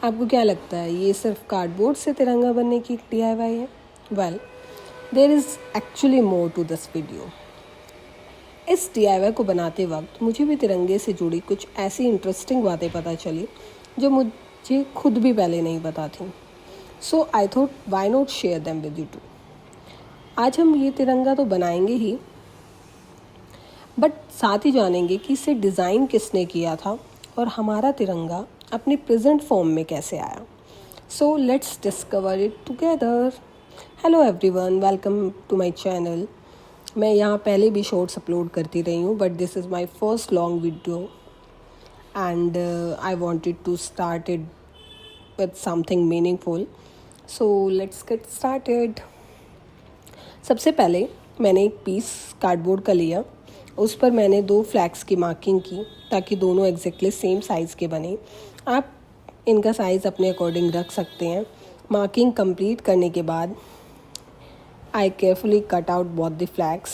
आपको क्या लगता है ये सिर्फ कार्डबोर्ड से तिरंगा बनने की DIY है? Well, there is actually more to this video. इस DIY को बनाते वक्त मुझे भी तिरंगे से जुड़ी कुछ ऐसी इंटरेस्टिंग बातें पता चली जो मुझे खुद भी पहले नहीं पता थी। So I thought why not share them with you too. आज हम ये तिरंगा तो बनाएंगे ही, बट साथ ही जानेंगे कि इसे डिज़ाइन किसने किया था और हमारा तिरंगा अपने प्रेजेंट फॉर्म में कैसे आया। So let's discover it together. Hello everyone, welcome to my channel. मैं यहाँ पहले भी शॉर्ट्स अपलोड करती रही हूँ, but this is my first long video and I wanted to start it with something meaningful. So let's get started. सबसे पहले मैंने एक पीस कार्डबोर्ड का लिया, उस पर मैंने 2 फ्लैग्स की मार्किंग की ताकि दोनों एग्जैक्टली सेम साइज़ के बने। आप इनका साइज़ अपने अकॉर्डिंग रख सकते हैं। मार्किंग कंप्लीट करने के बाद I carefully cut out both the flags.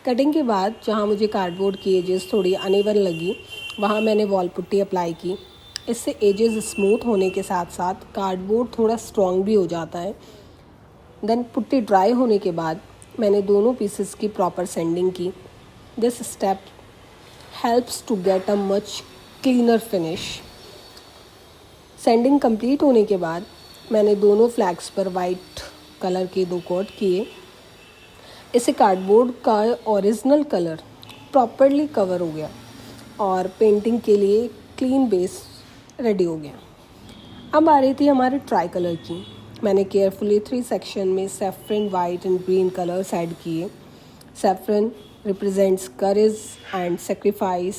Cutting के बाद जहाँ मुझे कार्डबोर्ड की एजेस थोड़ी अनइवन लगी, वहाँ मैंने वॉल पुट्टी अप्लाई की। इससे एजेस स्मूथ होने के साथ साथ कार्डबोर्ड थोड़ा स्ट्रॉन्ग भी हो जाता है। देन पुट्टी ड्राई होने के बाद मैंने दोनों पीसेस की प्रॉपर सैंडिंग की। This step helps to get a much cleaner finish. Sanding complete होने के बाद मैंने दोनों फ्लैग्स पर वाइट कलर के 2 कोट किए। इससे कार्डबोर्ड का ओरिजिनल कलर प्रॉपरली कवर हो गया और पेंटिंग के लिए क्लीन बेस रेडी हो गया। अब आ रही थी हमारे ट्राई कलर की। मैंने केयरफुली 3 सेक्शन में saffron, white and green colours add किए। Saffron represents courage and sacrifice,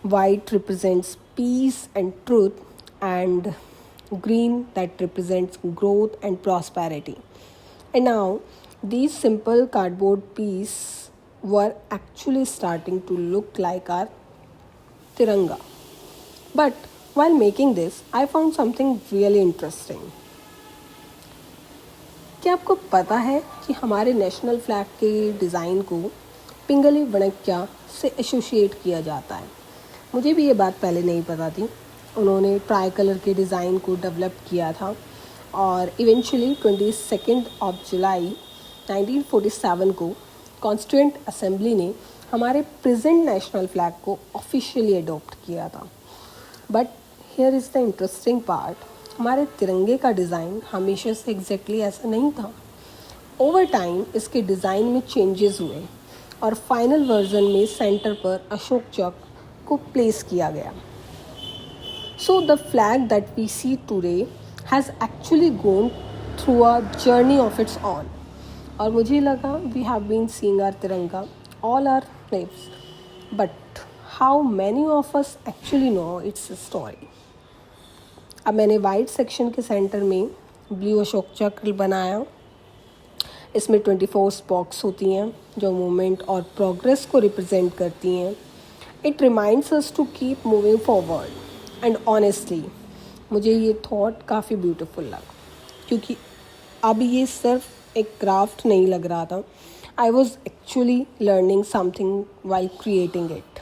white represents peace and truth, and green that represents growth and prosperity. And now these simple cardboard pieces were actually starting to look like our tiranga. But while making this, I found something really interesting. क्या आपको पता है कि हमारे national flag के design को पिंगली वणक्या से associate किया जाता है? मुझे भी ये बात पहले नहीं पता थी। उन्होंने ट्राई कलर के डिज़ाइन को डेवलप किया था और इवेंचुअली 22 जुलाई 1947 को कॉन्स्टिट्यूएंट असेंबली ने हमारे प्रेजेंट नेशनल फ्लैग को ऑफिशियली अडॉप्ट किया था। But here is the interesting part, हमारे तिरंगे का डिज़ाइन हमेशा से एग्जैक्टली ऐसा नहीं था। ओवर टाइम इसके डिज़ाइन में चेंजेस हुए और फाइनल वर्जन में सेंटर पर अशोक चक्र को प्लेस किया गया। So the flag that we see today has actually gone through a journey of its own. और मुझे लगा we have been seeing our tiranga all our lives, but how many of us actually know its story. अब मैंने white section के centre में blue Ashok Chakra बनाया। इसमें 24 स्पॉक्स होती हैं जो मूवमेंट और प्रोग्रेस को रिप्रेजेंट करती हैं। It reminds us to keep moving forward and honestly मुझे ये थॉट काफ़ी ब्यूटीफुल लगा, क्योंकि अब ये सिर्फ एक क्राफ्ट नहीं लग रहा था। I was actually learning something while creating it.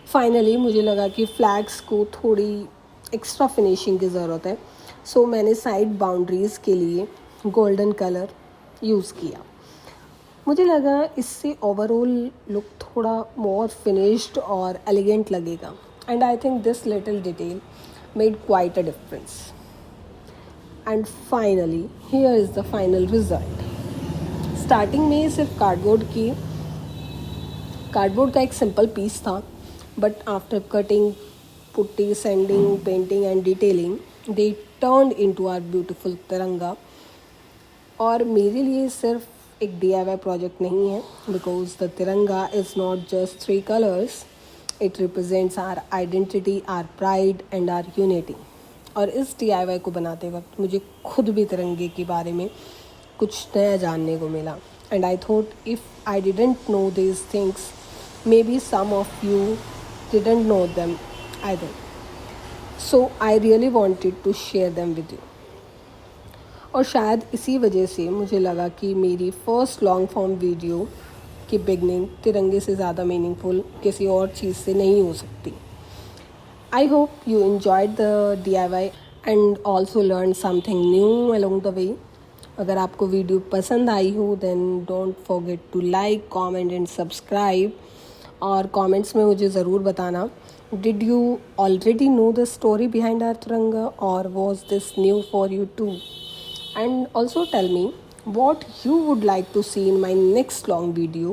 Finally मुझे लगा कि फ्लैग्स को थोड़ी एक्स्ट्रा फिनिशिंग की ज़रूरत है। सो मैंने साइड बाउंड्रीज़ के लिए गोल्डन कलर यूज़ किया। मुझे लगा इससे ओवरऑल लुक थोड़ा मोर फिनिश्ड और एलिगेंट लगेगा and I think this little detail made quite a difference. And finally here is the final result. Starting में सिर्फ कार्डबोर्ड का एक सिंपल पीस था, but after cutting, putty, sanding, painting and detailing, they turned into our beautiful तिरंगा। और मेरे लिए सिर्फ एक DIY प्रोजेक्ट नहीं है, because the तिरंगा is not just 3 colors, it represents our identity, our pride and our unity। और इस DIY को बनाते वक्त मुझे खुद भी तिरंगे के बारे में कुछ नया जानने को मिला। And I thought if I didn't know these things, maybe some of you didn't know them either. So I really wanted to share them with you. और शायद इसी वजह से मुझे लगा कि मेरी फर्स्ट लॉन्ग फॉर्म वीडियो की बिगनिंग तिरंगे से ज़्यादा मीनिंगफुल किसी और चीज़ से नहीं हो सकती। I hope you enjoyed the DIY and also learn something new along the वे। अगर आपको वीडियो पसंद आई हो then don't forget to like, comment and subscribe. और कमेंट्स में मुझे ज़रूर बताना, did you already know the story behind our तिरंगा और was this new for you too? And also tell me what you would like to see in my next long video.